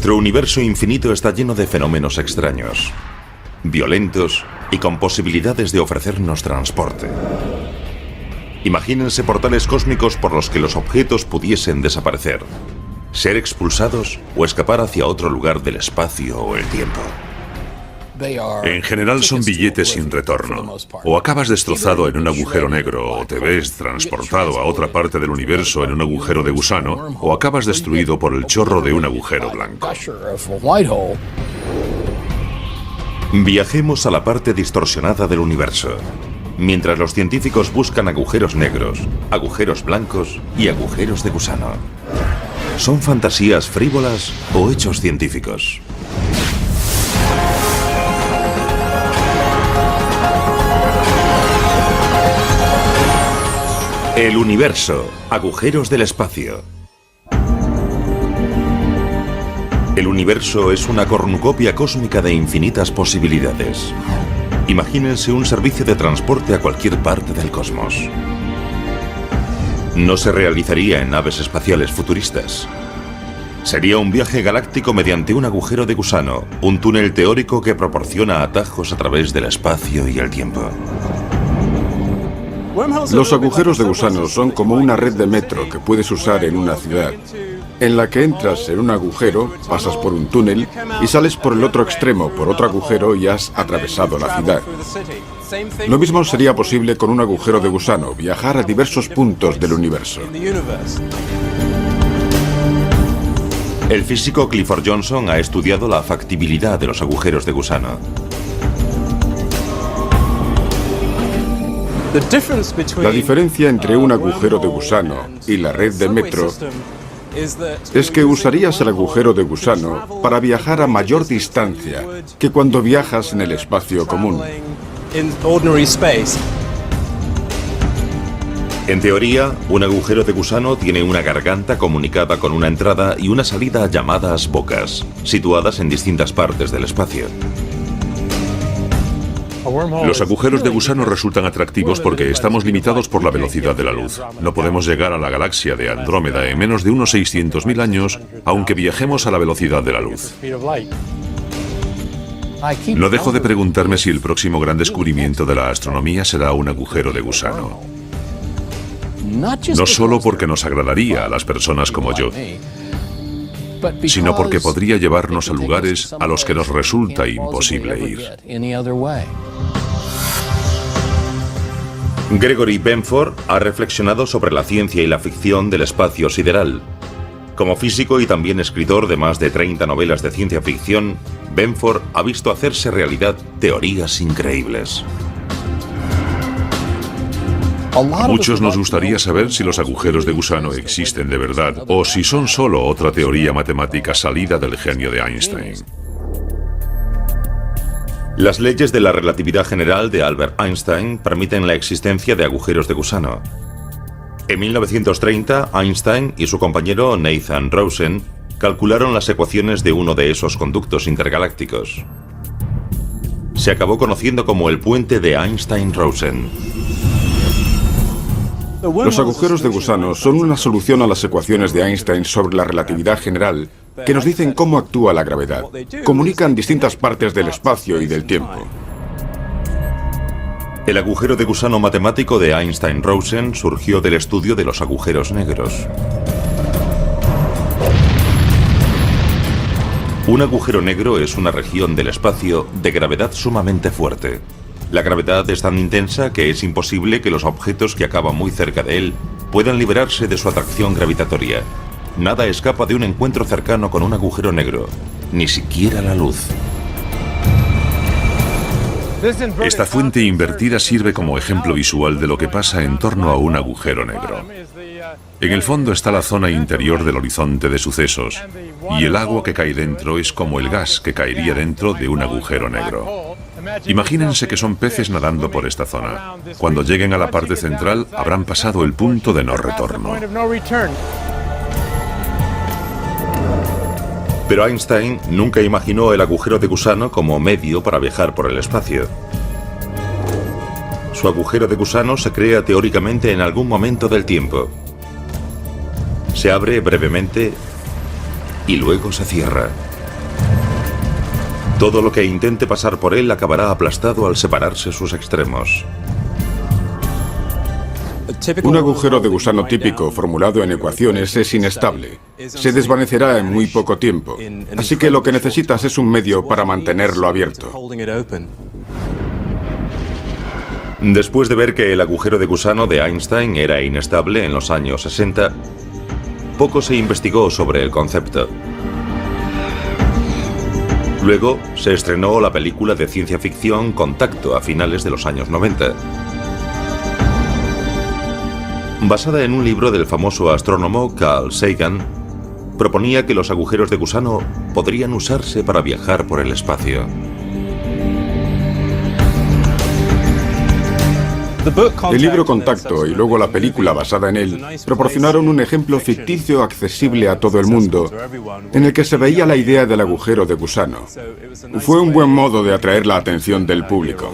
Nuestro universo infinito está lleno de fenómenos extraños, violentos y con posibilidades de ofrecernos transporte. Imagínense portales cósmicos por los que los objetos pudiesen desaparecer, ser expulsados o escapar hacia otro lugar del espacio o el tiempo. En general son billetes sin retorno. O acabas destrozado en un agujero negro, o te ves transportado a otra parte del universo en un agujero de gusano, o acabas destruido por el chorro de un agujero blanco. Viajemos a la parte distorsionada del universo, mientras los científicos buscan agujeros negros, agujeros blancos y agujeros de gusano. ¿Son fantasías frívolas o hechos científicos? El universo, agujeros del espacio. El universo es una cornucopia cósmica de infinitas posibilidades. Imagínense un servicio de transporte a cualquier parte del cosmos. No se realizaría en naves espaciales futuristas. Sería un viaje galáctico mediante un agujero de gusano, un túnel teórico que proporciona atajos a través del espacio y el tiempo. Los agujeros de gusano son como una red de metro que puedes usar en una ciudad, en la que entras en un agujero, pasas por un túnel y sales por el otro extremo, por otro agujero y has atravesado la ciudad. Lo mismo sería posible con un agujero de gusano, viajar a diversos puntos del universo. El físico Clifford Johnson ha estudiado la factibilidad de los agujeros de gusano. La diferencia entre un agujero de gusano y la red de metro es que usarías el agujero de gusano para viajar a mayor distancia que cuando viajas en el espacio común. En teoría, un agujero de gusano tiene una garganta comunicada con una entrada y una salida llamadas bocas, situadas en distintas partes del espacio. Los agujeros de gusano resultan atractivos porque estamos limitados por la velocidad de la luz. No podemos llegar a la galaxia de Andrómeda en menos de unos 600.000 años, aunque viajemos a la velocidad de la luz. No dejo de preguntarme si el próximo gran descubrimiento de la astronomía será un agujero de gusano. No solo porque nos agradaría a las personas como yo, sino porque podría llevarnos a lugares a los que nos resulta imposible ir. Gregory Benford ha reflexionado sobre la ciencia y la ficción del espacio sideral. Como físico y también escritor de más de 30 novelas de ciencia ficción, Benford ha visto hacerse realidad teorías increíbles. Muchos nos gustaría saber si los agujeros de gusano existen de verdad o si son solo otra teoría matemática salida del genio de Einstein. Las leyes de la relatividad general de Albert Einstein permiten la existencia de agujeros de gusano. En 1930, Einstein y su compañero Nathan Rosen calcularon las ecuaciones de uno de esos conductos intergalácticos. Se acabó conociendo como el puente de Einstein-Rosen. Los agujeros de gusano son una solución a las ecuaciones de Einstein sobre la relatividad general que nos dicen cómo actúa la gravedad. Comunican distintas partes del espacio y del tiempo. El agujero de gusano matemático de Einstein-Rosen surgió del estudio de los agujeros negros. Un agujero negro es una región del espacio de gravedad sumamente fuerte. La gravedad es tan intensa que es imposible que los objetos que acaban muy cerca de él puedan liberarse de su atracción gravitatoria. Nada escapa de un encuentro cercano con un agujero negro, ni siquiera la luz. Esta fuente invertida sirve como ejemplo visual de lo que pasa en torno a un agujero negro. En el fondo está la zona interior del horizonte de sucesos, y el agua que cae dentro es como el gas que caería dentro de un agujero negro. Imagínense que son peces nadando por esta zona. Cuando lleguen a la parte central, habrán pasado el punto de no retorno. Pero Einstein nunca imaginó el agujero de gusano como medio para viajar por el espacio. Su agujero de gusano se crea teóricamente en algún momento del tiempo. Se abre brevemente y luego se cierra. Todo lo que intente pasar por él acabará aplastado al separarse sus extremos. Un agujero de gusano típico formulado en ecuaciones es inestable. Se desvanecerá en muy poco tiempo. Así que lo que necesitas es un medio para mantenerlo abierto. Después de ver que el agujero de gusano de Einstein era inestable en los años 60, poco se investigó sobre el concepto. Luego se estrenó la película de ciencia ficción Contacto a finales de los años 90. Basada en un libro del famoso astrónomo Carl Sagan, proponía que los agujeros de gusano podrían usarse para viajar por el espacio. El libro Contacto y luego la película basada en él proporcionaron un ejemplo ficticio accesible a todo el mundo, en el que se veía la idea del agujero de gusano. Fue un buen modo de atraer la atención del público.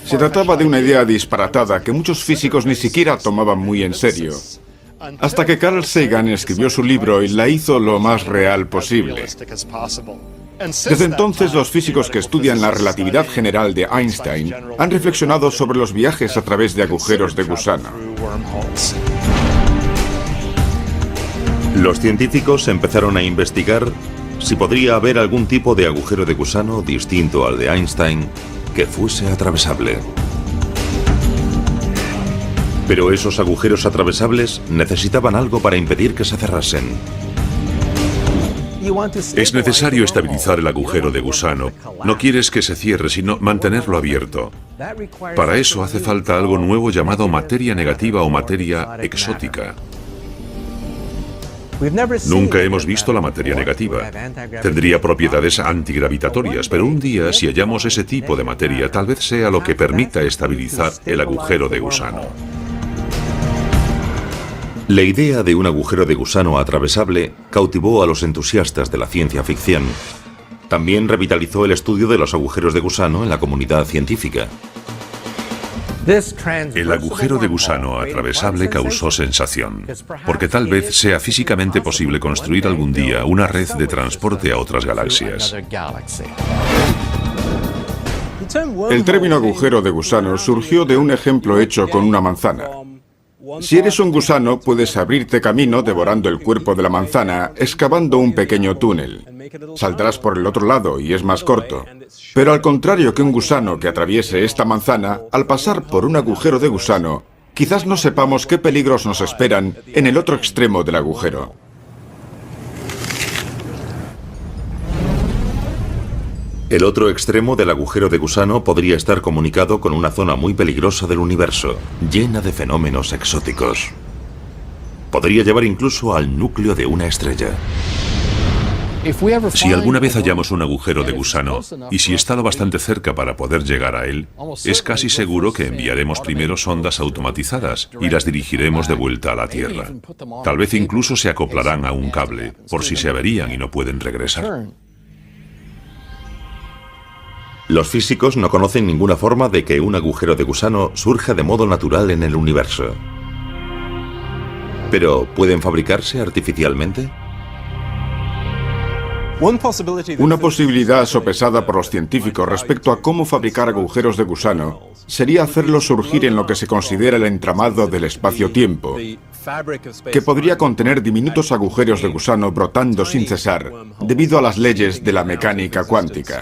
Se trataba de una idea disparatada que muchos físicos ni siquiera tomaban muy en serio, hasta que Carl Sagan escribió su libro y la hizo lo más real posible. Desde entonces, los físicos que estudian la relatividad general de Einstein han reflexionado sobre los viajes a través de agujeros de gusano. Los científicos empezaron a investigar si podría haber algún tipo de agujero de gusano distinto al de Einstein que fuese atravesable. Pero esos agujeros atravesables necesitaban algo para impedir que se cerrasen. Es necesario estabilizar el agujero de gusano. No quieres que se cierre, sino mantenerlo abierto. Para eso hace falta algo nuevo llamado materia negativa o materia exótica. Nunca hemos visto la materia negativa. Tendría propiedades antigravitatorias, pero un día, si hallamos ese tipo de materia, tal vez sea lo que permita estabilizar el agujero de gusano. La idea de un agujero de gusano atravesable cautivó a los entusiastas de la ciencia ficción. También revitalizó el estudio de los agujeros de gusano en la comunidad científica. El agujero de gusano atravesable causó sensación, porque tal vez sea físicamente posible construir algún día una red de transporte a otras galaxias. El término agujero de gusano surgió de un ejemplo hecho con una manzana. Si eres un gusano, puedes abrirte camino devorando el cuerpo de la manzana, excavando un pequeño túnel. Saldrás por el otro lado y es más corto. Pero al contrario que un gusano que atraviese esta manzana, al pasar por un agujero de gusano, quizás no sepamos qué peligros nos esperan en el otro extremo del agujero. El otro extremo del agujero de gusano podría estar comunicado con una zona muy peligrosa del universo, llena de fenómenos exóticos. Podría llevar incluso al núcleo de una estrella. Si alguna vez hallamos un agujero de gusano, y si está lo bastante cerca para poder llegar a él, es casi seguro que enviaremos primero sondas automatizadas y las dirigiremos de vuelta a la Tierra. Tal vez incluso se acoplarán a un cable, por si se averían y no pueden regresar. Los físicos no conocen ninguna forma de que un agujero de gusano surja de modo natural en el universo. ¿Pero pueden fabricarse artificialmente? Una posibilidad sopesada por los científicos respecto a cómo fabricar agujeros de gusano sería hacerlos surgir en lo que se considera el entramado del espacio-tiempo, que podría contener diminutos agujeros de gusano brotando sin cesar debido a las leyes de la mecánica cuántica.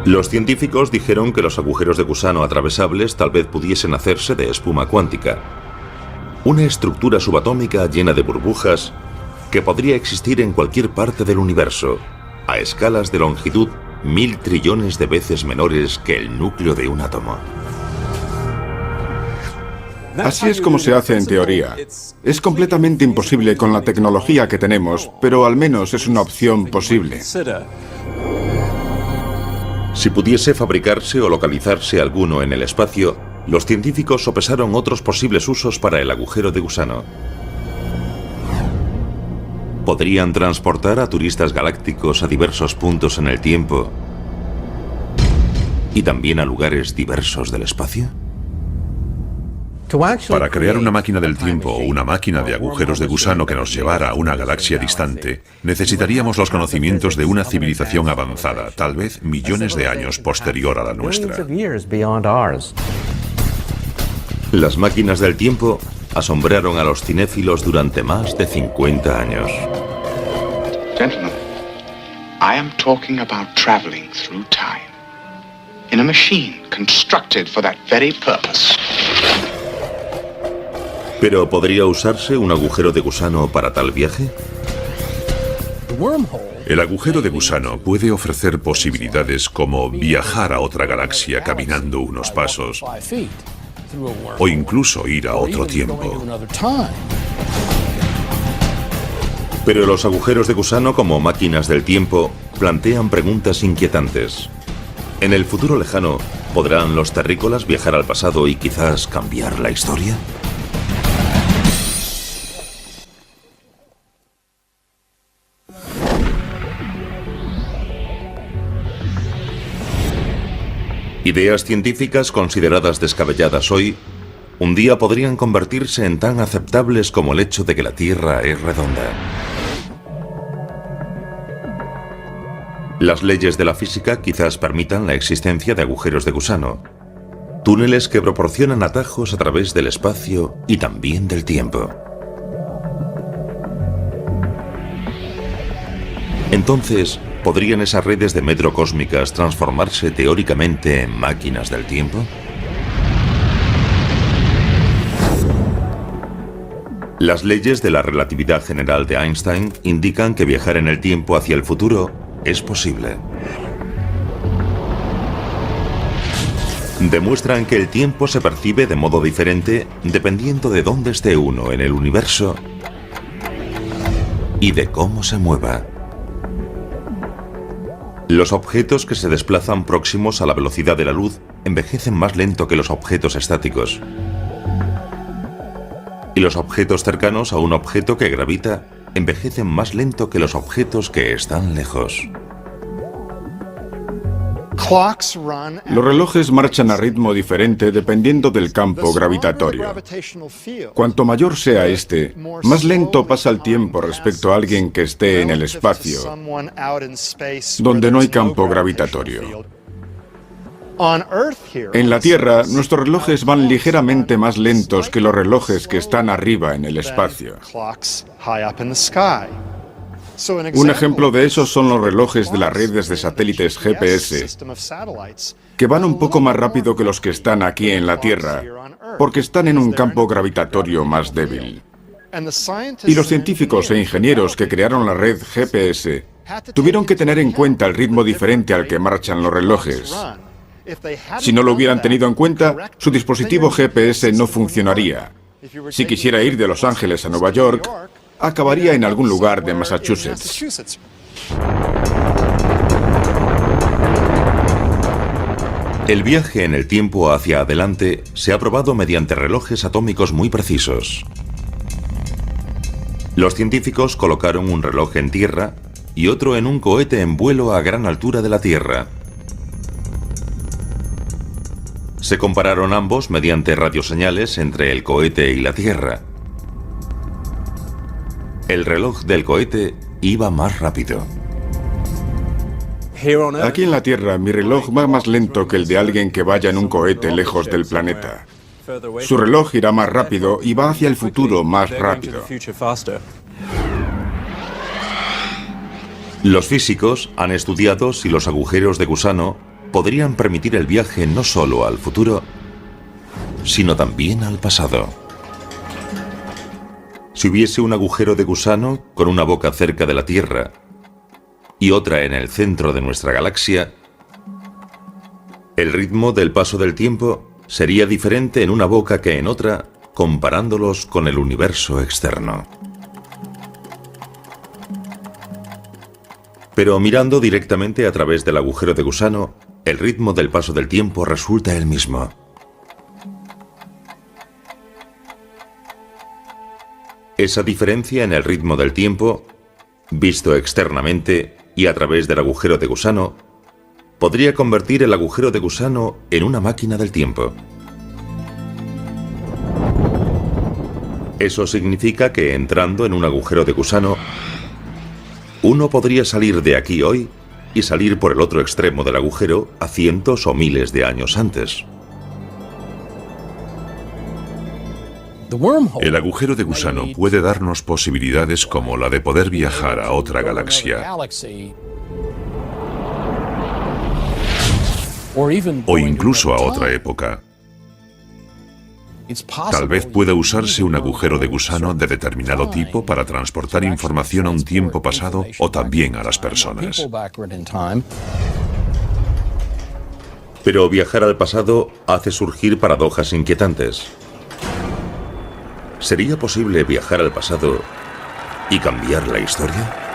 Los científicos dijeron que los agujeros de gusano atravesables tal vez pudiesen hacerse de espuma cuántica, una estructura subatómica llena de burbujas que podría existir en cualquier parte del universo, a escalas de longitud 1000 trillones de veces menores que el núcleo de un átomo. Así es como se hace en teoría. Es completamente imposible con la tecnología que tenemos, pero al menos es una opción posible. Si pudiese fabricarse o localizarse alguno en el espacio, los científicos sopesaron otros posibles usos para el agujero de gusano. ¿Podrían transportar a turistas galácticos a diversos puntos en el tiempo y también a lugares diversos del espacio? Para crear una máquina del tiempo o una máquina de agujeros de gusano que nos llevara a una galaxia distante, necesitaríamos los conocimientos de una civilización avanzada, tal vez millones de años posterior a la nuestra. Las máquinas del tiempo asombraron a los cinéfilos durante más de 50 años. Gentlemen, I am talking about traveling through time in a machine constructed for that very purpose. ¿Pero podría usarse un agujero de gusano para tal viaje? El agujero de gusano puede ofrecer posibilidades como viajar a otra galaxia caminando unos pasos o incluso ir a otro tiempo. Pero los agujeros de gusano como máquinas del tiempo plantean preguntas inquietantes. En el futuro lejano, ¿podrán los terrícolas viajar al pasado y quizás cambiar la historia? Ideas científicas consideradas descabelladas hoy, un día podrían convertirse en tan aceptables como el hecho de que la Tierra es redonda. Las leyes de la física quizás permitan la existencia de agujeros de gusano, túneles que proporcionan atajos a través del espacio y también del tiempo. Entonces, ¿podrían esas redes de metro cósmicas transformarse teóricamente en máquinas del tiempo? Las leyes de la relatividad general de Einstein indican que viajar en el tiempo hacia el futuro es posible. Demuestran que el tiempo se percibe de modo diferente dependiendo de dónde esté uno en el universo y de cómo se mueva. Los objetos que se desplazan próximos a la velocidad de la luz envejecen más lento que los objetos estáticos. Y los objetos cercanos a un objeto que gravita envejecen más lento que los objetos que están lejos. Los relojes marchan a ritmo diferente dependiendo del campo gravitatorio. Cuanto mayor sea este, más lento pasa el tiempo respecto a alguien que esté en el espacio, donde no hay campo gravitatorio. En la Tierra, nuestros relojes van ligeramente más lentos que los relojes que están arriba en el espacio. Un ejemplo de eso son los relojes de las redes de satélites GPS, que van un poco más rápido que los que están aquí en la Tierra, porque están en un campo gravitatorio más débil. Y los científicos e ingenieros que crearon la red GPS tuvieron que tener en cuenta el ritmo diferente al que marchan los relojes. Si no lo hubieran tenido en cuenta, su dispositivo GPS no funcionaría. Si quisiera ir de Los Ángeles a Nueva York, acabaría en algún lugar de Massachusetts. El viaje en el tiempo hacia adelante se ha probado mediante relojes atómicos muy precisos. Los científicos colocaron un reloj en tierra y otro en un cohete en vuelo a gran altura de la Tierra. Se compararon ambos mediante radioseñales entre el cohete y la Tierra. El reloj del cohete iba más rápido. Aquí en la Tierra, mi reloj va más lento que el de alguien que vaya en un cohete lejos del planeta. Su reloj irá más rápido y va hacia el futuro más rápido. Los físicos han estudiado si los agujeros de gusano podrían permitir el viaje no solo al futuro, sino también al pasado. Si hubiese un agujero de gusano con una boca cerca de la Tierra y otra en el centro de nuestra galaxia, el ritmo del paso del tiempo sería diferente en una boca que en otra, comparándolos con el universo externo. Pero mirando directamente a través del agujero de gusano, el ritmo del paso del tiempo resulta el mismo. Esa diferencia en el ritmo del tiempo, visto externamente y a través del agujero de gusano, podría convertir el agujero de gusano en una máquina del tiempo. Eso significa que entrando en un agujero de gusano, uno podría salir de aquí hoy y salir por el otro extremo del agujero a cientos o miles de años antes. El agujero de gusano puede darnos posibilidades como la de poder viajar a otra galaxia o incluso a otra época. Tal vez pueda usarse un agujero de gusano de determinado tipo para transportar información a un tiempo pasado o también a las personas. Pero viajar al pasado hace surgir paradojas inquietantes. ¿Sería posible viajar al pasado y cambiar la historia?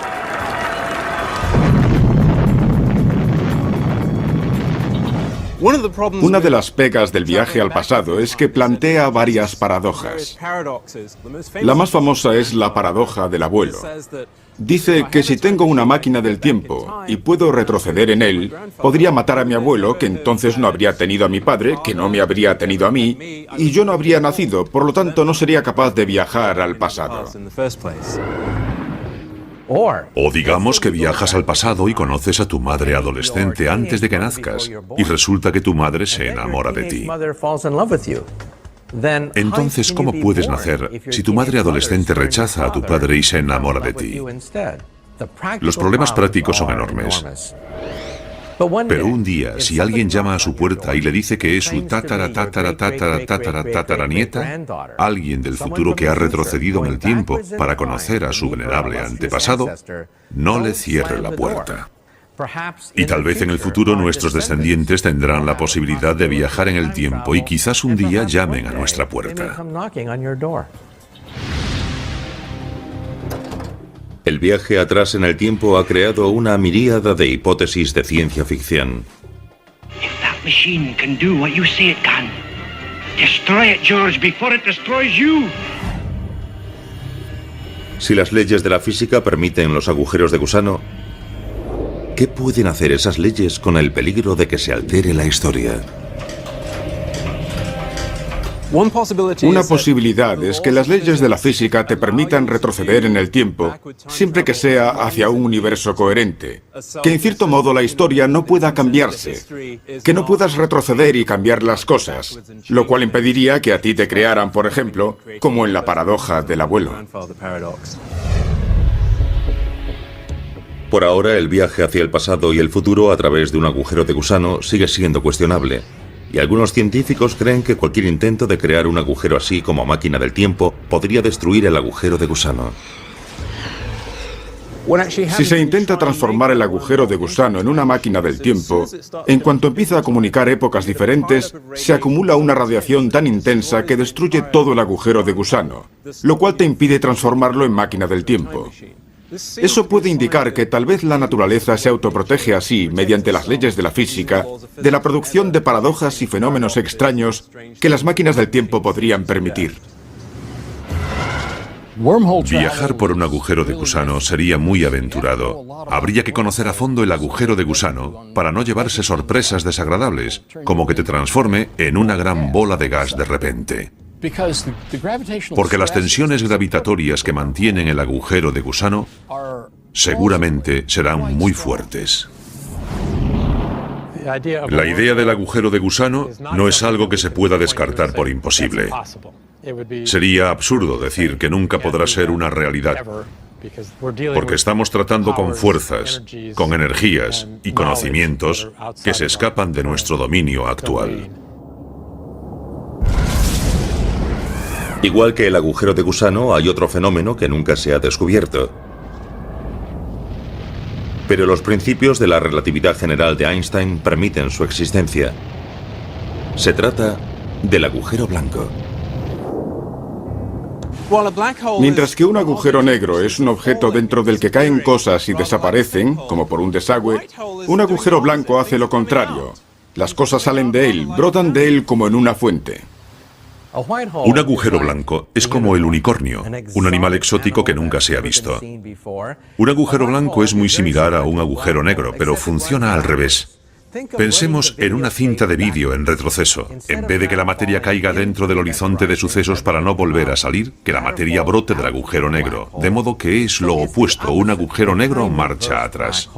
Una de las pegas del viaje al pasado es que plantea varias paradojas. La más famosa es la paradoja del abuelo. Dice que si tengo una máquina del tiempo y puedo retroceder en él, podría matar a mi abuelo, que entonces no habría tenido a mi padre, que no me habría tenido a mí, y yo no habría nacido, por lo tanto no sería capaz de viajar al pasado. O digamos que viajas al pasado y conoces a tu madre adolescente antes de que nazcas, y resulta que tu madre se enamora de ti. Entonces, ¿cómo puedes nacer si tu madre adolescente rechaza a tu padre y se enamora de ti? Los problemas prácticos son enormes. Pero un día, si alguien llama a su puerta y le dice que es su tataranieta, alguien del futuro que ha retrocedido en el tiempo para conocer a su venerable antepasado, no le cierre la puerta. Y tal vez en el futuro nuestros descendientes tendrán la posibilidad de viajar en el tiempo y quizás un día llamen a nuestra puerta. El viaje atrás en el tiempo ha creado una miríada de hipótesis de ciencia ficción. If that machine can do what you say it can, destroy it, George, before it destroys you. Si las leyes de la física permiten los agujeros de gusano, ¿qué pueden hacer esas leyes con el peligro de que se altere la historia? Una posibilidad es que las leyes de la física te permitan retroceder en el tiempo, siempre que sea hacia un universo coherente. Que en cierto modo la historia no pueda cambiarse, que no puedas retroceder y cambiar las cosas, lo cual impediría que a ti te crearan, por ejemplo, como en la paradoja del abuelo. Por ahora, el viaje hacia el pasado y el futuro a través de un agujero de gusano sigue siendo cuestionable. Y algunos científicos creen que cualquier intento de crear un agujero así como máquina del tiempo podría destruir el agujero de gusano. Si se intenta transformar el agujero de gusano en una máquina del tiempo, en cuanto empieza a comunicar épocas diferentes, se acumula una radiación tan intensa que destruye todo el agujero de gusano, lo cual te impide transformarlo en máquina del tiempo. Eso puede indicar que tal vez la naturaleza se autoprotege así, mediante las leyes de la física, de la producción de paradojas y fenómenos extraños que las máquinas del tiempo podrían permitir. Viajar por un agujero de gusano sería muy aventurado. Habría que conocer a fondo el agujero de gusano para no llevarse sorpresas desagradables, como que te transforme en una gran bola de gas de repente. Porque las tensiones gravitatorias que mantienen el agujero de gusano seguramente serán muy fuertes. La idea del agujero de gusano no es algo que se pueda descartar por imposible. Sería absurdo decir que nunca podrá ser una realidad, porque estamos tratando con fuerzas, con energías y conocimientos que se escapan de nuestro dominio actual. Igual que el agujero de gusano, hay otro fenómeno que nunca se ha descubierto. Pero los principios de la relatividad general de Einstein permiten su existencia. Se trata del agujero blanco. Mientras que un agujero negro es un objeto dentro del que caen cosas y desaparecen, como por un desagüe, un agujero blanco hace lo contrario. Las cosas salen de él, brotan de él como en una fuente. Un agujero blanco es como el unicornio, un animal exótico que nunca se ha visto. Un agujero blanco es muy similar a un agujero negro, pero funciona al revés. Pensemos en una cinta de vídeo en retroceso. En vez de que la materia caiga dentro del horizonte de sucesos para no volver a salir, que la materia brote del agujero negro. De modo que es lo opuesto, un agujero negro marcha atrás.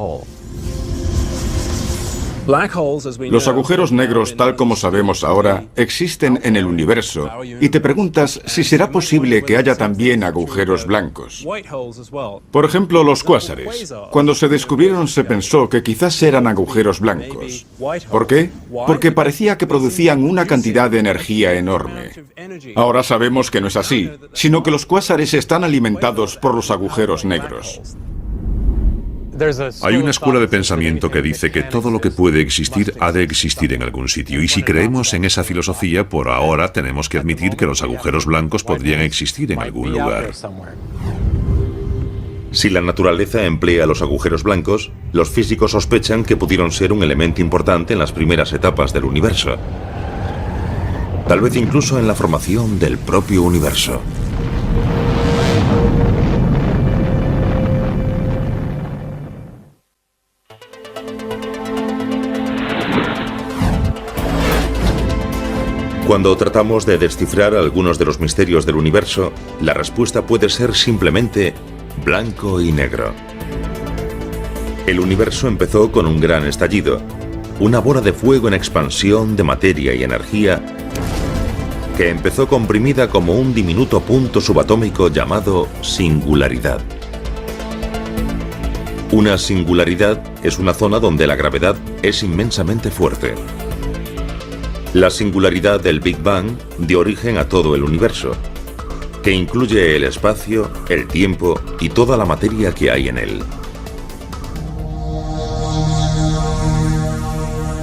Los agujeros negros, tal como sabemos ahora, existen en el universo y te preguntas si será posible que haya también agujeros blancos. Por ejemplo, los cuásares. Cuando se descubrieron se pensó que quizás eran agujeros blancos. ¿Por qué? Porque parecía que producían una cantidad de energía enorme. Ahora sabemos que no es así, sino que los cuásares están alimentados por los agujeros negros. Hay una escuela de pensamiento que dice que todo lo que puede existir ha de existir en algún sitio, y si creemos en esa filosofía, por ahora tenemos que admitir que los agujeros blancos podrían existir en algún lugar. Si la naturaleza emplea los agujeros blancos, los físicos sospechan que pudieron ser un elemento importante en las primeras etapas del universo. Tal vez incluso en la formación del propio universo. Cuando tratamos de descifrar algunos de los misterios del universo, la respuesta puede ser simplemente blanco y negro. El universo empezó con un gran estallido, una bola de fuego en expansión de materia y energía que empezó comprimida como un diminuto punto subatómico llamado singularidad. Una singularidad es una zona donde la gravedad es inmensamente fuerte. La singularidad del Big Bang dio origen a todo el universo, que incluye el espacio, el tiempo y toda la materia que hay en él.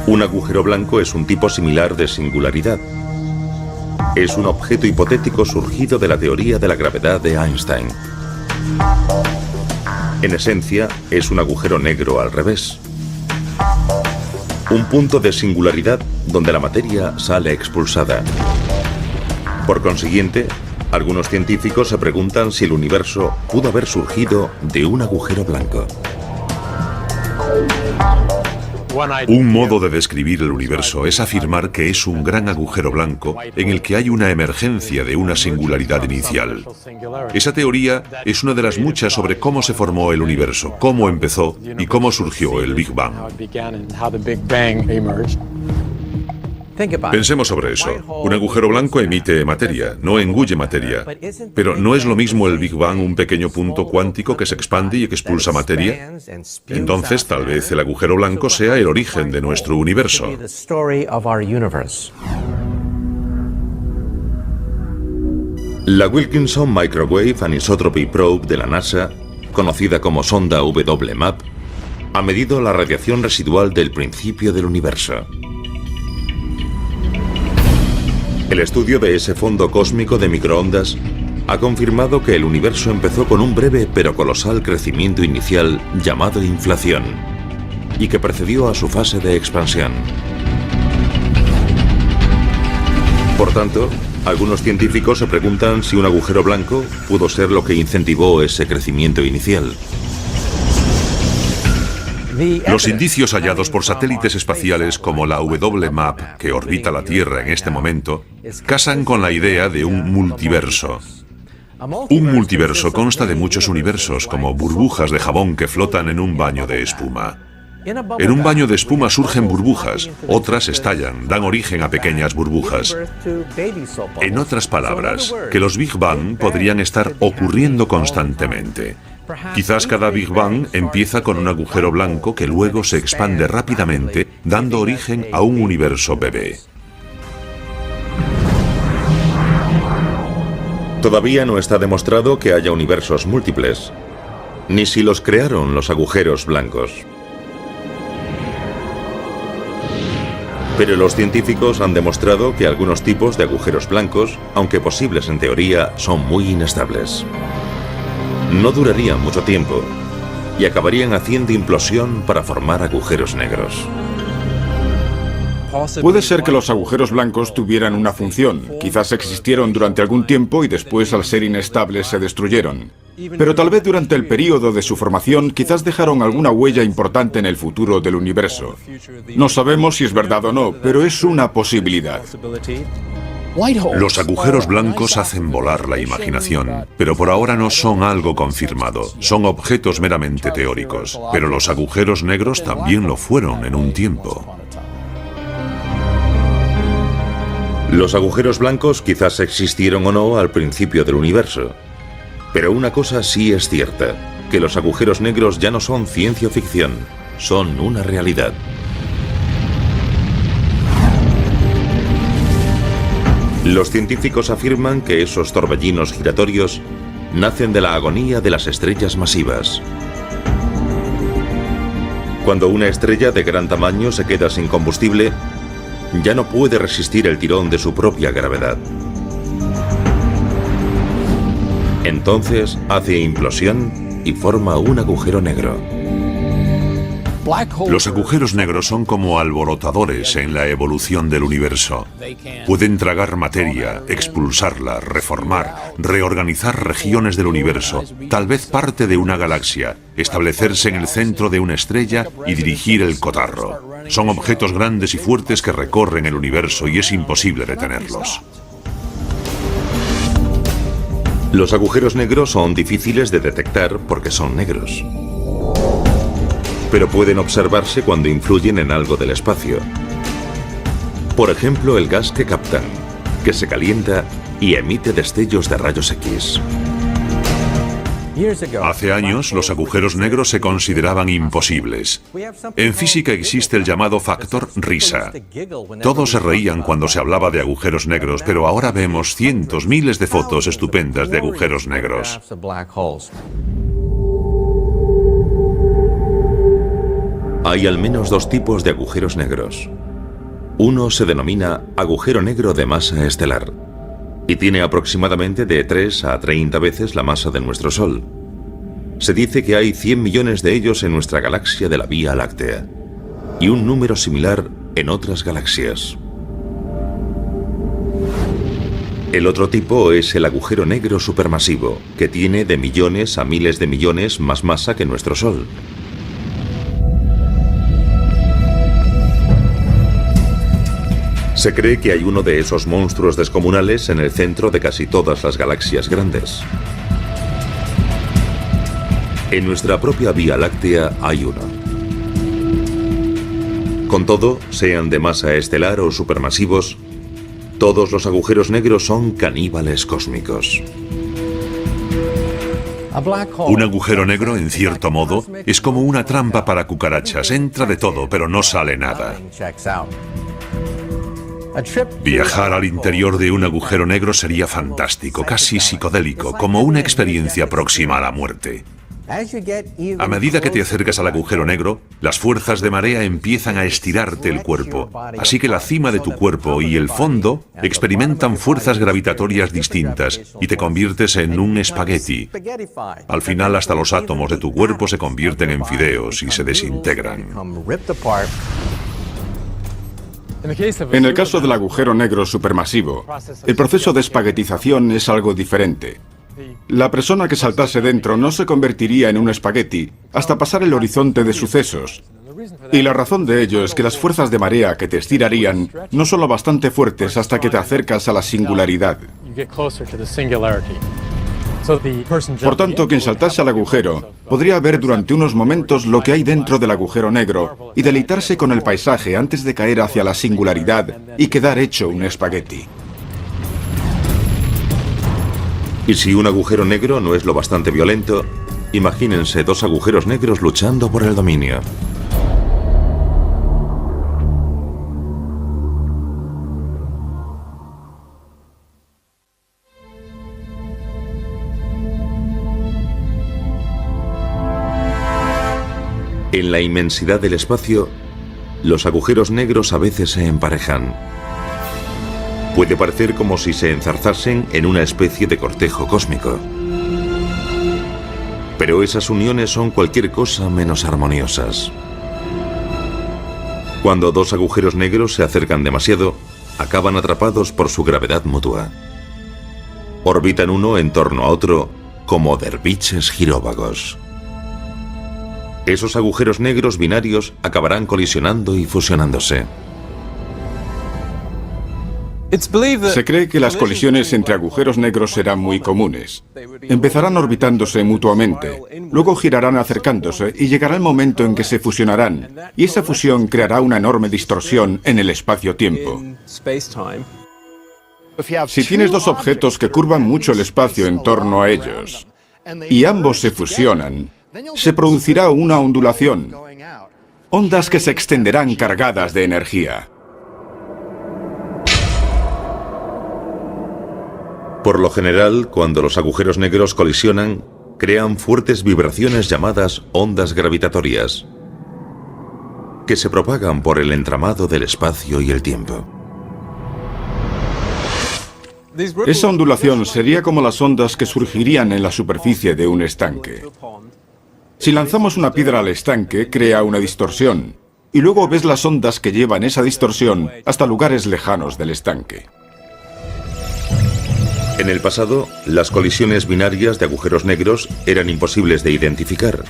Un agujero blanco es un tipo similar de singularidad. Es un objeto hipotético surgido de la teoría de la gravedad de Einstein. En esencia, es un agujero negro al revés. Un punto de singularidad donde la materia sale expulsada. Por consiguiente, algunos científicos se preguntan si el universo pudo haber surgido de un agujero blanco. Un modo de describir el universo es afirmar que es un gran agujero blanco en el que hay una emergencia de una singularidad inicial. Esa teoría es una de las muchas sobre cómo se formó el universo, cómo empezó y cómo surgió el Big Bang. Pensemos sobre eso. Un agujero blanco emite materia, no engulle materia. Pero ¿no es lo mismo el Big Bang un pequeño punto cuántico que se expande y que expulsa materia? Entonces, tal vez el agujero blanco sea el origen de nuestro universo. La Wilkinson Microwave Anisotropy Probe de la NASA, conocida como sonda WMAP, ha medido la radiación residual del principio del universo. El estudio de ese fondo cósmico de microondas ha confirmado que el universo empezó con un breve pero colosal crecimiento inicial llamado inflación, y que precedió a su fase de expansión. Por tanto, algunos científicos se preguntan si un agujero blanco pudo ser lo que incentivó ese crecimiento inicial. Los indicios hallados por satélites espaciales como la WMAP, que orbita la Tierra en este momento, casan con la idea de un multiverso. Un multiverso consta de muchos universos, como burbujas de jabón que flotan en un baño de espuma. En un baño de espuma surgen burbujas, otras estallan, dan origen a pequeñas burbujas. En otras palabras, que los Big Bang podrían estar ocurriendo constantemente. Quizás cada Big Bang empieza con un agujero blanco que luego se expande rápidamente, dando origen a un universo bebé. Todavía no está demostrado que haya universos múltiples, ni si los crearon los agujeros blancos. Pero los científicos han demostrado que algunos tipos de agujeros blancos, aunque posibles en teoría, son muy inestables. No durarían mucho tiempo y acabarían haciendo implosión para formar agujeros negros. Puede ser que los agujeros blancos tuvieran una función. Quizás existieron durante algún tiempo y después, al ser inestables, se destruyeron. Pero tal vez durante el período de su formación, quizás dejaron alguna huella importante en el futuro del universo. No sabemos si es verdad o no, pero es una posibilidad. Los agujeros blancos hacen volar la imaginación, pero por ahora no son algo confirmado. Son objetos meramente teóricos. Pero los agujeros negros también lo fueron en un tiempo. Los agujeros blancos quizás existieron o no al principio del universo. Pero una cosa sí es cierta, que los agujeros negros ya no son ciencia ficción, son una realidad. Los científicos afirman que esos torbellinos giratorios nacen de la agonía de las estrellas masivas. Cuando una estrella de gran tamaño se queda sin combustible, ya no puede resistir el tirón de su propia gravedad. Entonces hace implosión y forma un agujero negro. Los agujeros negros son como alborotadores en la evolución del universo. Pueden tragar materia, expulsarla, reformar, reorganizar regiones del universo, tal vez parte de una galaxia, establecerse en el centro de una estrella y dirigir el cotarro. Son objetos grandes y fuertes que recorren el universo y es imposible detenerlos. Los agujeros negros son difíciles de detectar porque son negros. Pero pueden observarse cuando influyen en algo del espacio. Por ejemplo, el gas que captan, que se calienta y emite destellos de rayos X. Hace años, los agujeros negros se consideraban imposibles. En física existe el llamado factor risa. Todos se reían cuando se hablaba de agujeros negros, pero ahora vemos cientos, miles de fotos estupendas de agujeros negros. Hay al menos dos tipos de agujeros negros. Uno se denomina agujero negro de masa estelar y tiene aproximadamente de 3 a 30 veces la masa de nuestro Sol. Se dice que hay 100 millones de ellos en nuestra galaxia de la Vía Láctea y un número similar en otras galaxias. El otro tipo es el agujero negro supermasivo, que tiene de millones a miles de millones más masa que nuestro Sol. Se cree que hay uno de esos monstruos descomunales en el centro de casi todas las galaxias grandes. En nuestra propia Vía Láctea hay uno. Con todo, sean de masa estelar o supermasivos, todos los agujeros negros son caníbales cósmicos. Un agujero negro, en cierto modo, es como una trampa para cucarachas. Entra de todo, pero no sale nada. Viajar al interior de un agujero negro sería fantástico, casi psicodélico, como una experiencia próxima a la muerte. A medida que te acercas al agujero negro, las fuerzas de marea empiezan a estirarte el cuerpo, así que la cima de tu cuerpo y el fondo experimentan fuerzas gravitatorias distintas y te conviertes en un espagueti. Al final, hasta los átomos de tu cuerpo se convierten en fideos y se desintegran. En el caso del agujero negro supermasivo, el proceso de espaguetización es algo diferente. La persona que saltase dentro no se convertiría en un espagueti hasta pasar el horizonte de sucesos. Y la razón de ello es que las fuerzas de marea que te estirarían no son lo bastante fuertes hasta que te acercas a la singularidad. Por tanto, quien saltase al agujero podría ver durante unos momentos lo que hay dentro del agujero negro y deleitarse con el paisaje antes de caer hacia la singularidad y quedar hecho un espagueti. Y si un agujero negro no es lo bastante violento, imagínense dos agujeros negros luchando por el dominio. En la inmensidad del espacio, los agujeros negros a veces se emparejan. Puede parecer como si se enzarzasen en una especie de cortejo cósmico. Pero esas uniones son cualquier cosa menos armoniosas. Cuando dos agujeros negros se acercan demasiado, acaban atrapados por su gravedad mutua. Orbitan uno en torno a otro como derviches giróvagos. Esos agujeros negros binarios acabarán colisionando y fusionándose. Se cree que las colisiones entre agujeros negros serán muy comunes. Empezarán orbitándose mutuamente, luego girarán acercándose y llegará el momento en que se fusionarán, y esa fusión creará una enorme distorsión en el espacio-tiempo. Si tienes dos objetos que curvan mucho el espacio en torno a ellos, y ambos se fusionan, se producirá una ondulación, ondas que se extenderán cargadas de energía. Por lo general, cuando los agujeros negros colisionan, crean fuertes vibraciones llamadas ondas gravitatorias, que se propagan por el entramado del espacio y el tiempo. Esa ondulación sería como las ondas que surgirían en la superficie de un estanque. Si lanzamos una piedra al estanque, crea una distorsión, y luego ves las ondas que llevan esa distorsión hasta lugares lejanos del estanque. En el pasado, las colisiones binarias de agujeros negros eran imposibles de identificar.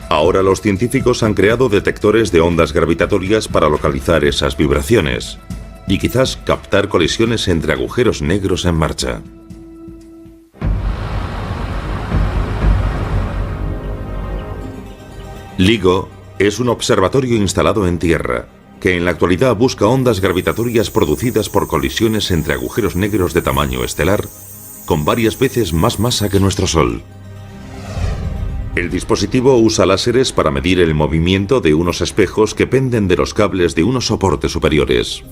Ahora los científicos han creado detectores de ondas gravitatorias para localizar esas vibraciones y quizás captar colisiones entre agujeros negros en marcha. LIGO es un observatorio instalado en tierra que en la actualidad busca ondas gravitatorias producidas por colisiones entre agujeros negros de tamaño estelar, con varias veces más masa que nuestro Sol. El dispositivo usa láseres para medir el movimiento de unos espejos que penden de los cables de unos soportes superiores.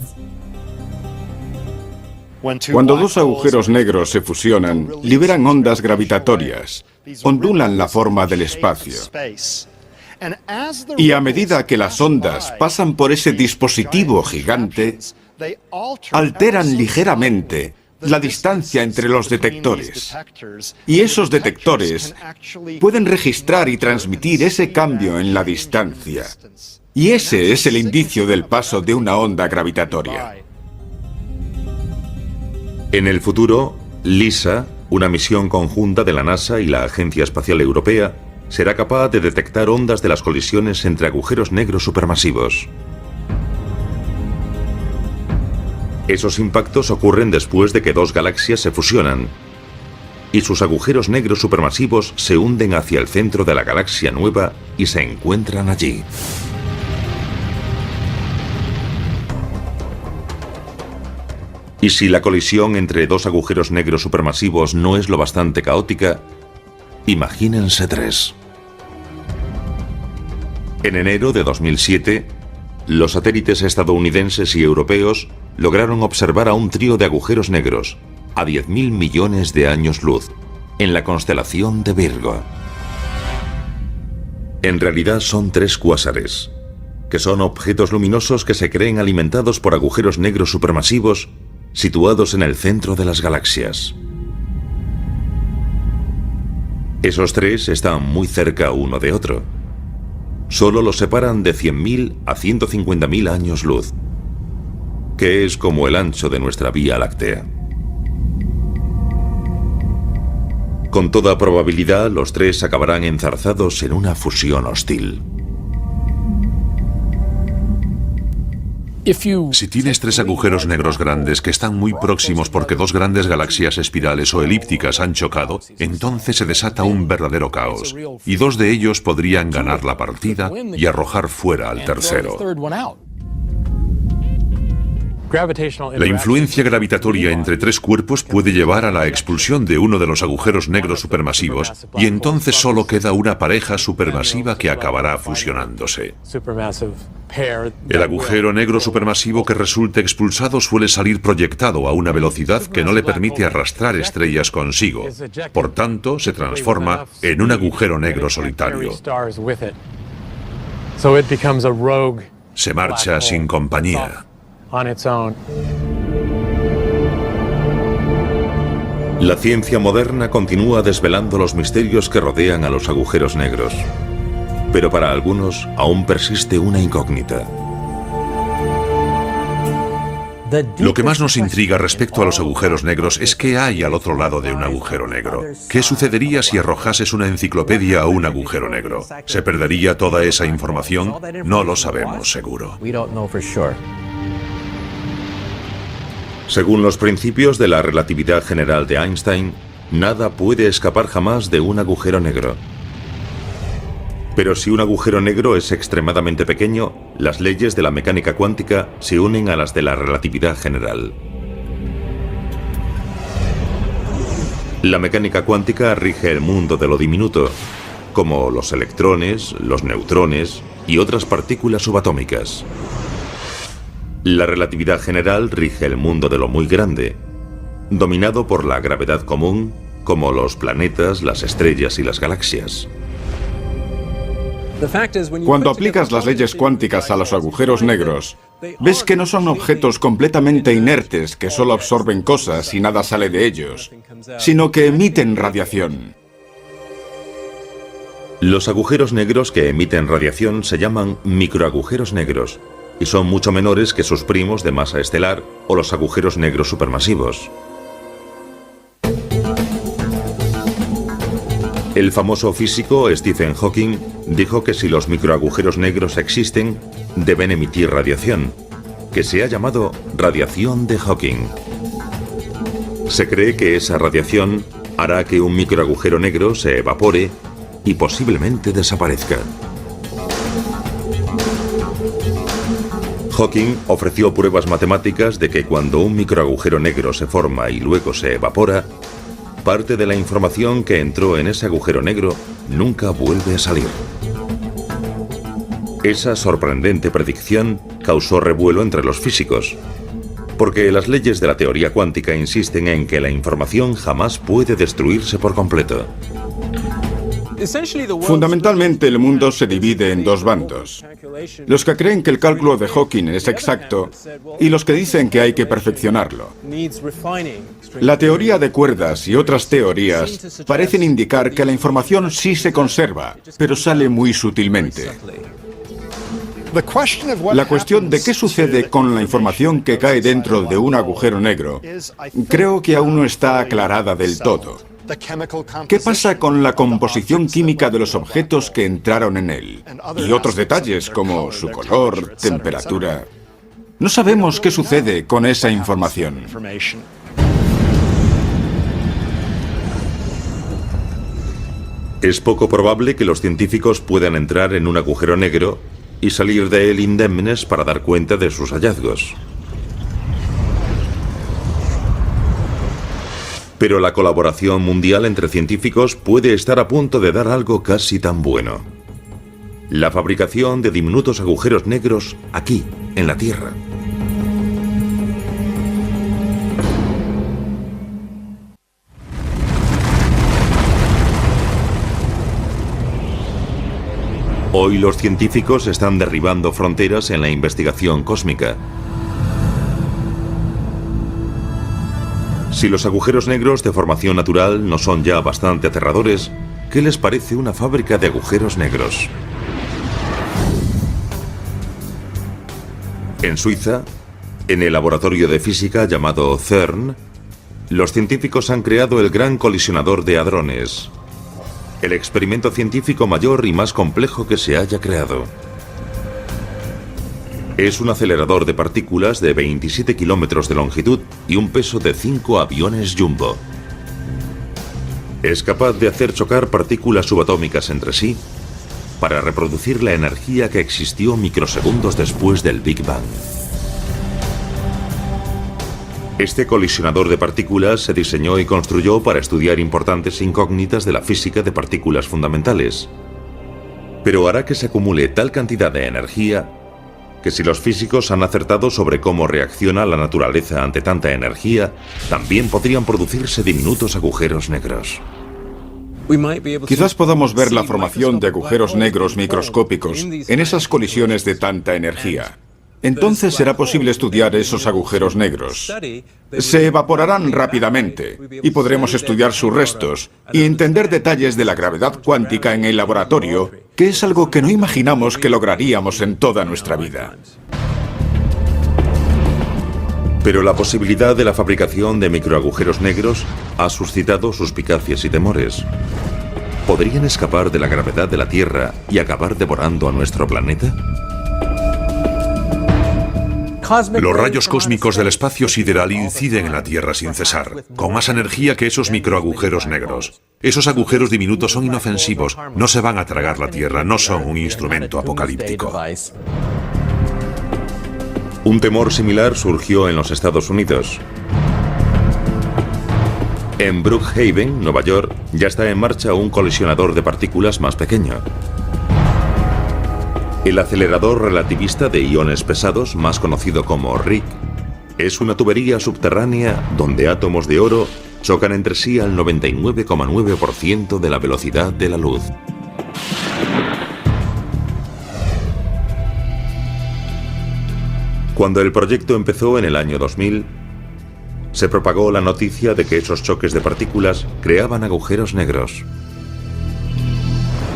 Cuando dos agujeros negros se fusionan, liberan ondas gravitatorias, ondulan la forma del espacio. Y a medida que las ondas pasan por ese dispositivo gigante, alteran ligeramente la distancia entre los detectores. Y esos detectores pueden registrar y transmitir ese cambio en la distancia. Y ese es el indicio del paso de una onda gravitatoria. En el futuro, LISA, una misión conjunta de la NASA y la Agencia Espacial Europea, será capaz de detectar ondas de las colisiones entre agujeros negros supermasivos. Esos impactos ocurren después de que dos galaxias se fusionan y sus agujeros negros supermasivos se hunden hacia el centro de la galaxia nueva y se encuentran allí. Y si la colisión entre dos agujeros negros supermasivos no es lo bastante caótica, imagínense tres. En enero de 2007, los satélites estadounidenses y europeos lograron observar a un trío de agujeros negros a 10.000 millones de años luz en la constelación de Virgo. En realidad son tres cuásares, que son objetos luminosos que se creen alimentados por agujeros negros supermasivos situados en el centro de las galaxias. Esos tres están muy cerca uno de otro. Solo los separan de 100.000 a 150.000 años luz, que es como el ancho de nuestra Vía Láctea. Con toda probabilidad, los tres acabarán enzarzados en una fusión hostil. Si tienes tres agujeros negros grandes que están muy próximos porque dos grandes galaxias espirales o elípticas han chocado, entonces se desata un verdadero caos, y dos de ellos podrían ganar la partida y arrojar fuera al tercero. La influencia gravitatoria entre tres cuerpos puede llevar a la expulsión de uno de los agujeros negros supermasivos, y entonces solo queda una pareja supermasiva que acabará fusionándose. El agujero negro supermasivo que resulte expulsado suele salir proyectado a una velocidad que no le permite arrastrar estrellas consigo. Por tanto, se transforma en un agujero negro solitario. Se marcha sin compañía. La ciencia moderna continúa desvelando los misterios que rodean a los agujeros negros, pero para algunos aún persiste una incógnita. Lo que más nos intriga respecto a los agujeros negros es qué hay al otro lado de un agujero negro. ¿Qué sucedería si arrojases una enciclopedia a un agujero negro? ¿Se perdería toda esa información? No lo sabemos seguro. Según los principios de la relatividad general de Einstein, nada puede escapar jamás de un agujero negro. Pero si un agujero negro es extremadamente pequeño, las leyes de la mecánica cuántica se unen a las de la relatividad general. La mecánica cuántica rige el mundo de lo diminuto, como los electrones, los neutrones y otras partículas subatómicas. La relatividad general rige el mundo de lo muy grande, dominado por la gravedad común, como los planetas, las estrellas y las galaxias. Cuando aplicas las leyes cuánticas a los agujeros negros, ves que no son objetos completamente inertes que solo absorben cosas y nada sale de ellos, sino que emiten radiación. Los agujeros negros que emiten radiación se llaman microagujeros negros y son mucho menores que sus primos de masa estelar o los agujeros negros supermasivos. El famoso físico Stephen Hawking dijo que si los microagujeros negros existen, deben emitir radiación, que se ha llamado radiación de Hawking. Se cree que esa radiación hará que un microagujero negro se evapore y posiblemente desaparezca. Hawking ofreció pruebas matemáticas de que cuando un microagujero negro se forma y luego se evapora, parte de la información que entró en ese agujero negro nunca vuelve a salir. Esa sorprendente predicción causó revuelo entre los físicos, porque las leyes de la teoría cuántica insisten en que la información jamás puede destruirse por completo. Fundamentalmente, el mundo se divide en dos bandos. Los que creen que el cálculo de Hawking es exacto y los que dicen que hay que perfeccionarlo. La teoría de cuerdas y otras teorías parecen indicar que la información sí se conserva, pero sale muy sutilmente. La cuestión de qué sucede con la información que cae dentro de un agujero negro, creo que aún no está aclarada del todo. ¿Qué pasa con la composición química de los objetos que entraron en él? Y otros detalles como su color, temperatura. No sabemos qué sucede con esa información. Es poco probable que los científicos puedan entrar en un agujero negro y salir de él indemnes para dar cuenta de sus hallazgos. Pero la colaboración mundial entre científicos puede estar a punto de dar algo casi tan bueno. La fabricación de diminutos agujeros negros aquí, en la Tierra. Hoy los científicos están derribando fronteras en la investigación cósmica. Si los agujeros negros de formación natural no son ya bastante aterradores, ¿qué les parece una fábrica de agujeros negros? En Suiza, en el laboratorio de física llamado CERN, los científicos han creado el Gran Colisionador de Hadrones, el experimento científico mayor y más complejo que se haya creado. Es un acelerador de partículas de 27 kilómetros de longitud y un peso de 5 aviones Jumbo. Es capaz de hacer chocar partículas subatómicas entre sí para reproducir la energía que existió microsegundos después del Big Bang. Este colisionador de partículas se diseñó y construyó para estudiar importantes incógnitas de la física de partículas fundamentales, pero hará que se acumule tal cantidad de energía que si los físicos han acertado sobre cómo reacciona la naturaleza ante tanta energía, también podrían producirse diminutos agujeros negros. Quizás podamos ver la formación de agujeros negros microscópicos en esas colisiones de tanta energía. Entonces será posible estudiar esos agujeros negros. Se evaporarán rápidamente y podremos estudiar sus restos y entender detalles de la gravedad cuántica en el laboratorio, que es algo que no imaginamos que lograríamos en toda nuestra vida. Pero la posibilidad de la fabricación de microagujeros negros ha suscitado suspicacias y temores. ¿Podrían escapar de la gravedad de la Tierra y acabar devorando a nuestro planeta? Los rayos cósmicos del espacio sideral inciden en la Tierra sin cesar, con más energía que esos microagujeros negros. Esos agujeros diminutos son inofensivos, no se van a tragar la Tierra, no son un instrumento apocalíptico. Un temor similar surgió en los Estados Unidos. En Brookhaven, Nueva York, ya está en marcha un colisionador de partículas más pequeño. El acelerador relativista de iones pesados, más conocido como RIC, es una tubería subterránea donde átomos de oro chocan entre sí al 99,9% de la velocidad de la luz. Cuando el proyecto empezó en el año 2000, se propagó la noticia de que esos choques de partículas creaban agujeros negros.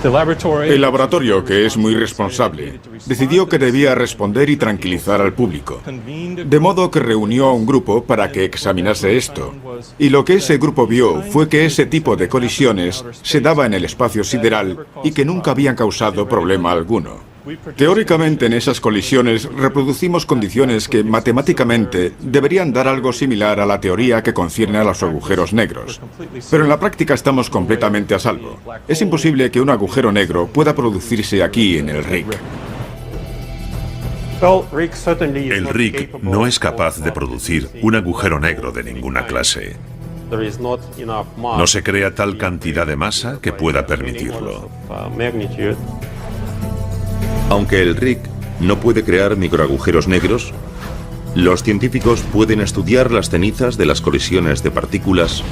El laboratorio, que es muy responsable, decidió que debía responder y tranquilizar al público. De modo que reunió a un grupo para que examinase esto. Y lo que ese grupo vio fue que ese tipo de colisiones se daba en el espacio sideral y que nunca habían causado problema alguno. Teóricamente, en esas colisiones reproducimos condiciones que matemáticamente deberían dar algo similar a la teoría que concierne a los agujeros negros. Pero en la práctica estamos completamente a salvo. Es imposible que un agujero negro pueda producirse aquí en el RIC. El RIC no es capaz de producir un agujero negro de ninguna clase. No se crea tal cantidad de masa que pueda permitirlo. Aunque el RIC no puede crear microagujeros negros, los científicos pueden estudiar las cenizas de las colisiones de partículas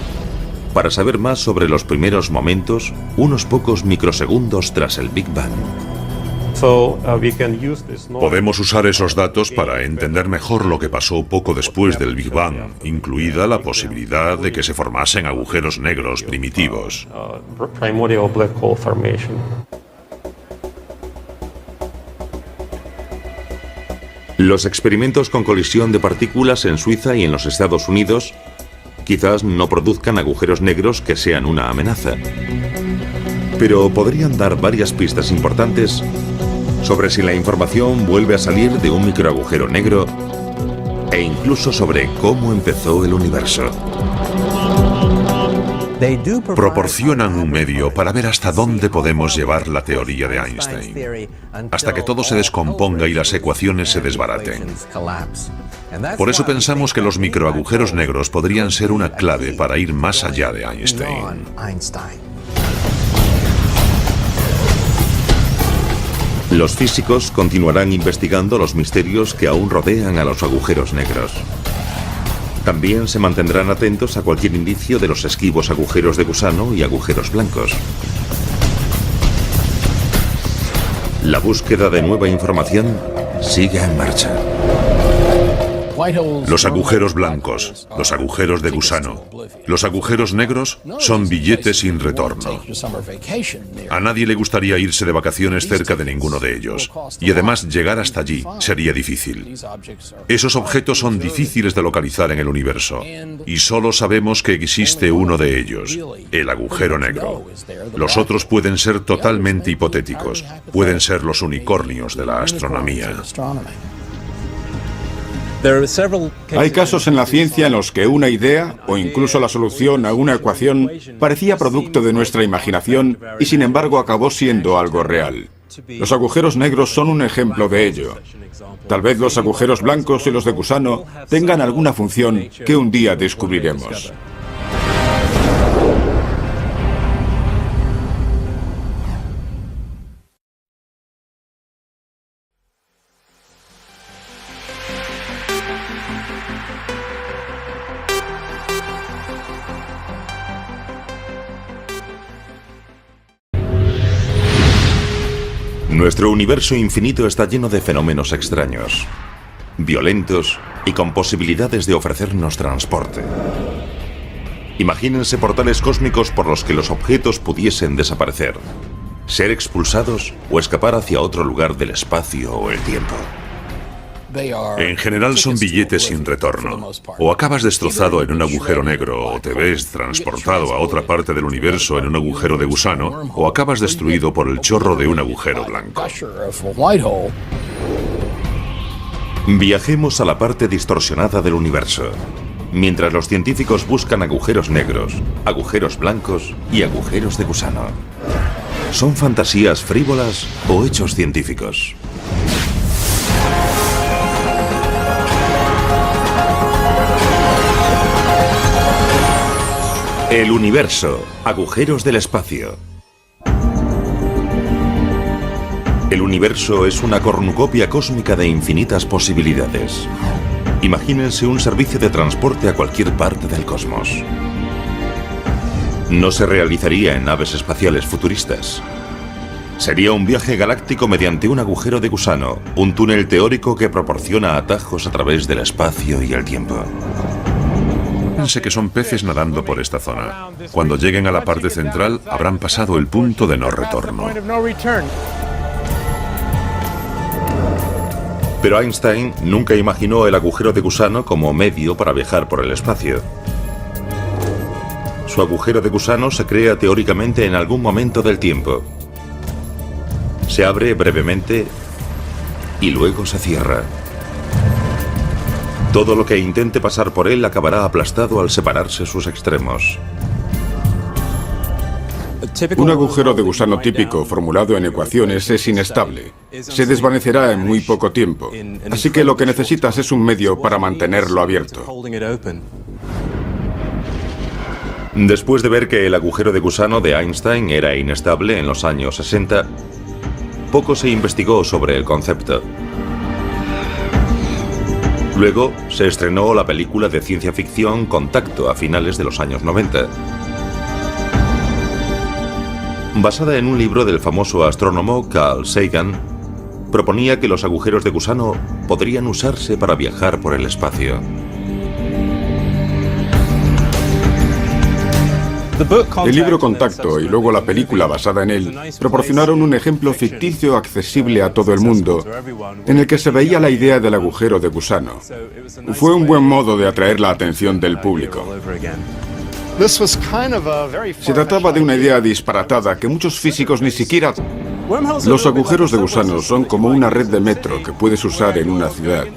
para saber más sobre los primeros momentos, unos pocos microsegundos tras el Big Bang. Podemos usar esos datos para entender mejor lo que pasó poco después del Big Bang, incluida la posibilidad de que se formasen agujeros negros primitivos. Los experimentos con colisión de partículas en Suiza y en los Estados Unidos quizás no produzcan agujeros negros que sean una amenaza, pero podrían dar varias pistas importantes sobre si la información vuelve a salir de un microagujero negro e incluso sobre cómo empezó el universo. Proporcionan un medio para ver hasta dónde podemos llevar la teoría de Einstein, hasta que todo se descomponga y las ecuaciones se desbaraten. Por eso pensamos que los microagujeros negros podrían ser una clave para ir más allá de Einstein. Los físicos continuarán investigando los misterios que aún rodean a los agujeros negros. También se mantendrán atentos a cualquier indicio de los esquivos agujeros de gusano y agujeros blancos. La búsqueda de nueva información sigue en marcha. Los agujeros blancos, los agujeros de gusano, los agujeros negros son billetes sin retorno. A nadie le gustaría irse de vacaciones cerca de ninguno de ellos. Y además llegar hasta allí sería difícil. Esos objetos son difíciles de localizar en el universo. Y solo sabemos que existe uno de ellos, el agujero negro. Los otros pueden ser totalmente hipotéticos. Pueden ser los unicornios de la astronomía. Hay casos en la ciencia en los que una idea, o incluso la solución a una ecuación, parecía producto de nuestra imaginación y sin embargo acabó siendo algo real. Los agujeros negros son un ejemplo de ello. Tal vez los agujeros blancos y los de gusano tengan alguna función que un día descubriremos. Nuestro universo infinito está lleno de fenómenos extraños, violentos y con posibilidades de ofrecernos transporte. Imagínense portales cósmicos por los que los objetos pudiesen desaparecer, ser expulsados o escapar hacia otro lugar del espacio o el tiempo. En general son billetes sin retorno. O acabas destrozado en un agujero negro, o te ves transportado a otra parte del universo en un agujero de gusano, o acabas destruido por el chorro de un agujero blanco. Viajemos a la parte distorsionada del universo, mientras los científicos buscan agujeros negros, agujeros blancos y agujeros de gusano. ¿Son fantasías frívolas o hechos científicos? El universo, agujeros del espacio. El universo es una cornucopia cósmica de infinitas posibilidades. Imagínense un servicio de transporte a cualquier parte del cosmos. No se realizaría en naves espaciales futuristas. Sería un viaje galáctico mediante un agujero de gusano, un túnel teórico que proporciona atajos a través del espacio y el tiempo. Piense que son peces nadando por esta zona. Cuando lleguen a la parte central, habrán pasado el punto de no retorno. Pero Einstein nunca imaginó el agujero de gusano como medio para viajar por el espacio. Su agujero de gusano se crea teóricamente en algún momento del tiempo. Se abre brevemente y luego se cierra. Todo lo que intente pasar por él acabará aplastado al separarse sus extremos. Un agujero de gusano típico formulado en ecuaciones es inestable. Se desvanecerá en muy poco tiempo. Así que lo que necesitas es un medio para mantenerlo abierto. Después de ver que el agujero de gusano de Einstein era inestable en los años 60, poco se investigó sobre el concepto. Luego se estrenó la película de ciencia ficción Contacto a finales de los años 90. Basada en un libro del famoso astrónomo Carl Sagan, proponía que los agujeros de gusano podrían usarse para viajar por el espacio. El libro Contacto y luego la película basada en él proporcionaron un ejemplo ficticio accesible a todo el mundo, en el que se veía la idea del agujero de gusano. Fue un buen modo de atraer la atención del público. Se trataba de una idea disparatada que muchos físicos ni siquiera... Los agujeros de gusano son como una red de metro que puedes usar en una ciudad,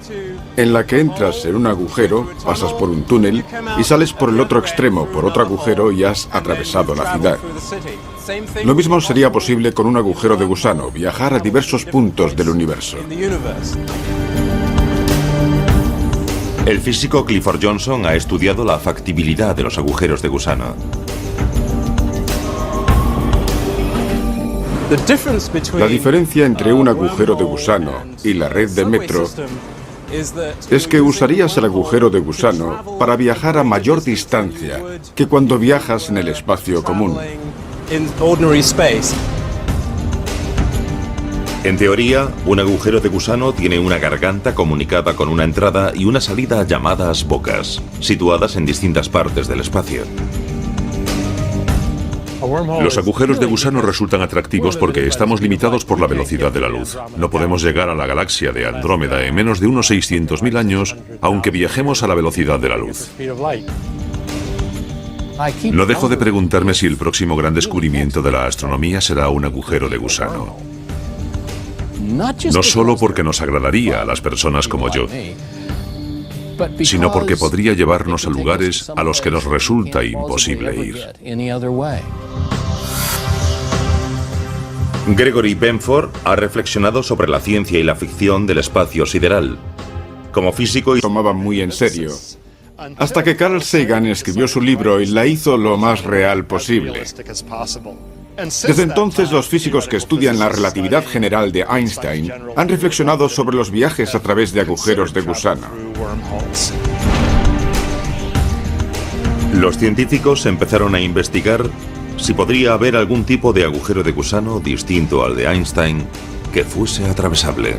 en la que entras en un agujero, pasas por un túnel y sales por el otro extremo por otro agujero y has atravesado la ciudad. Lo mismo sería posible con un agujero de gusano, viajar a diversos puntos del universo. El físico Clifford Johnson ha estudiado la factibilidad de los agujeros de gusano. La diferencia entre un agujero de gusano y la red de metro es que usarías el agujero de gusano para viajar a mayor distancia que cuando viajas en el espacio común. En teoría, un agujero de gusano tiene una garganta comunicada con una entrada y una salida llamadas bocas, situadas en distintas partes del espacio. Los agujeros de gusano resultan atractivos porque estamos limitados por la velocidad de la luz. No podemos llegar a la galaxia de Andrómeda en menos de unos 600.000 años, aunque viajemos a la velocidad de la luz. No dejo de preguntarme si el próximo gran descubrimiento de la astronomía será un agujero de gusano. No solo porque nos agradaría a las personas como yo, sino porque podría llevarnos a lugares a los que nos resulta imposible ir. Gregory Benford ha reflexionado sobre la ciencia y la ficción del espacio sideral. Como físico, Tomaban muy en serio, hasta que Carl Sagan escribió su libro y la hizo lo más real posible. Desde entonces, los físicos que estudian la relatividad general de Einstein han reflexionado sobre los viajes a través de agujeros de gusano. los científicos empezaron a investigar si podría haber algún tipo de agujero de gusano distinto al de Einstein que fuese atravesable.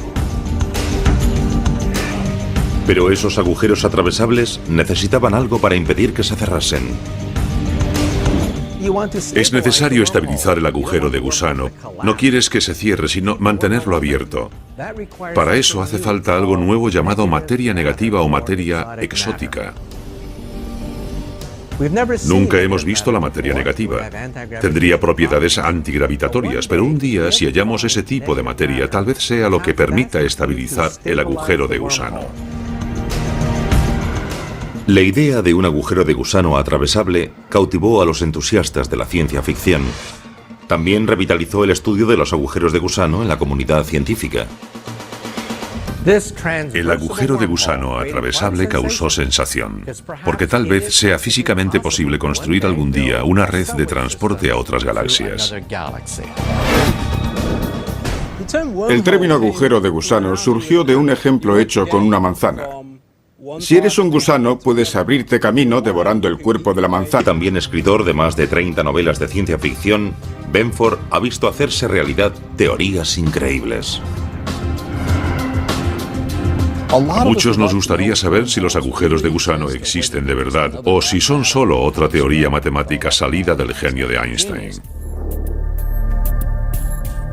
Pero esos agujeros atravesables necesitaban algo para impedir que se cerrasen. Es necesario estabilizar el agujero de gusano. No quieres que se cierre, sino mantenerlo abierto. Para eso hace falta algo nuevo llamado materia negativa o materia exótica. Nunca hemos visto la materia negativa. Tendría propiedades antigravitatorias, pero un día, si hallamos ese tipo de materia, tal vez sea lo que permita estabilizar el agujero de gusano. La idea de un agujero de gusano atravesable cautivó a los entusiastas de la ciencia ficción. También revitalizó el estudio de los agujeros de gusano en la comunidad científica. El agujero de gusano atravesable causó sensación, porque tal vez sea físicamente posible construir algún día una red de transporte a otras galaxias. El término agujero de gusano surgió de un ejemplo hecho con una manzana. Si eres un gusano, puedes abrirte camino devorando el cuerpo de la manzana. También escritor de más de 30 novelas de ciencia ficción, Benford ha visto hacerse realidad teorías increíbles. A muchos nos gustaría saber si los agujeros de gusano existen de verdad o si son solo otra teoría matemática salida del genio de Einstein.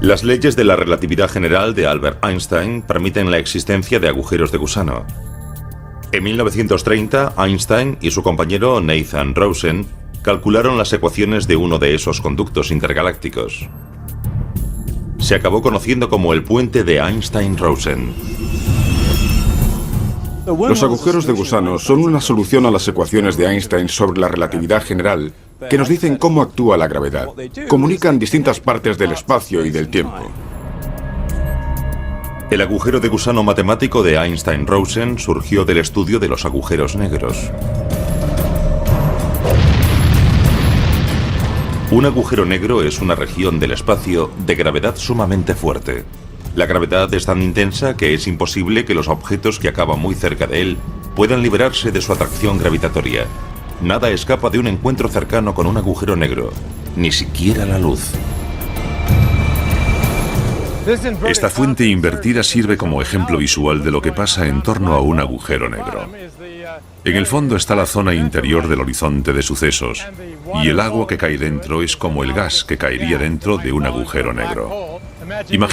Las leyes de la relatividad general de Albert Einstein permiten la existencia de agujeros de gusano. En 1930, Einstein y su compañero Nathan Rosen calcularon las ecuaciones de uno de esos conductos intergalácticos. Se acabó conociendo como el puente de Einstein-Rosen. Los agujeros de gusano son una solución a las ecuaciones de Einstein sobre la relatividad general que nos dicen cómo actúa la gravedad. Comunican distintas partes del espacio y del tiempo. El agujero de gusano matemático de Einstein-Rosen surgió del estudio de los agujeros negros. Un agujero negro es una región del espacio de gravedad sumamente fuerte. La gravedad es tan intensa que es imposible que los objetos que acaban muy cerca de él puedan liberarse de su atracción gravitatoria. Nada escapa de un encuentro cercano con un agujero negro, ni siquiera la luz. Esta fuente invertida sirve como ejemplo visual de lo que pasa en torno a un agujero negro. En el fondo está la zona interior del horizonte de sucesos, y el agua que cae dentro es como el gas que caería dentro de un agujero negro. Imagina